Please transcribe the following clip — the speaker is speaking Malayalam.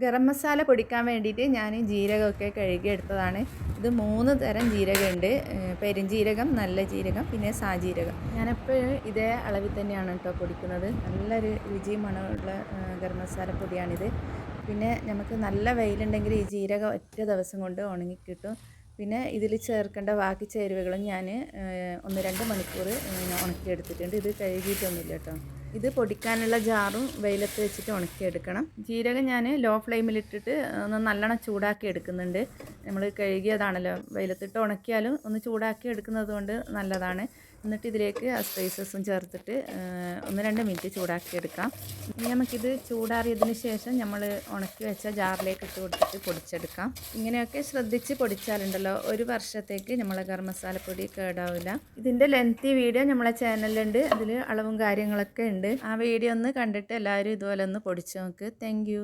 ഗരം മസാല പൊടിക്കാൻ വേണ്ടിയിട്ട് ഞാൻ ജീരകമൊക്കെ കഴുകിയെടുത്തതാണ്. ഇത് 3 തരം ജീരകമുണ്ട്. പെരുംജീരകം, നല്ല ജീരകം, പിന്നെ സാജീരകം. ഞാനെപ്പോഴും ഇതേ അളവിൽ തന്നെയാണ് കേട്ടോ പൊടിക്കുന്നത്. നല്ലൊരു രുചിയും മണമുള്ള ഗരം മസാല പൊടിയാണിത്. പിന്നെ നമുക്ക് നല്ല വെയിലുണ്ടെങ്കിൽ ഈ ജീരകം ഒറ്റ ദിവസം കൊണ്ട് ഉണങ്ങിക്കിട്ടും. പിന്നെ ഇതിൽ ചേർക്കേണ്ട ബാക്കി ചേരുവകളും ഞാൻ 1-2 മണിക്കൂർ ഉണക്കിയെടുത്തിട്ടുണ്ട്. ഇത് കഴുകിയിട്ടൊന്നുമില്ല കേട്ടോ. ഇത് പൊടിക്കാനുള്ള ജാറും വെയിലത്ത് വെച്ചിട്ട് ഉണക്കിയെടുക്കണം. ജീരകം ഞാൻ ലോ ഫ്ലെയിമിലിട്ടിട്ട് ഒന്ന് നല്ലോണം ചൂടാക്കി എടുക്കുന്നുണ്ട്. നമ്മൾ കഴുകിയതാണല്ലോ, വെയിലത്തിട്ട് ഉണക്കിയാലും ഒന്ന് ചൂടാക്കി എടുക്കുന്നത് കൊണ്ട് നല്ലതാണ്. എന്നിട്ട് ഇതിലേക്ക് ആ സ്പൈസസും ചേർത്തിട്ട് 1-2 മിനിറ്റ് ചൂടാക്കി എടുക്കാം. ഇനി നമുക്കിത് ചൂടാറിയതിന് ശേഷം നമ്മൾ ഉണക്കി വെച്ച ജാറിലേക്ക് ഇട്ട് കൊടുത്തിട്ട് പൊടിച്ചെടുക്കാം. ഇങ്ങനെയൊക്കെ ശ്രദ്ധിച്ച് പൊടിച്ചാലുണ്ടല്ലോ, 1 വർഷത്തേക്ക് നമ്മളെ ഗരം മസാലപ്പൊടി കേടാവില്ല. ഇതിൻ്റെ ലെങ്തി വീഡിയോ നമ്മളെ ചാനലിലുണ്ട്. അതിൽ അളവും കാര്യങ്ങളൊക്കെ ഉണ്ട്. ആ വീഡിയോ ഒന്ന് കണ്ടിട്ട് എല്ലാവരും ഇതുപോലെ ഒന്ന് പൊടിച്ച് നോക്ക്. Thank you.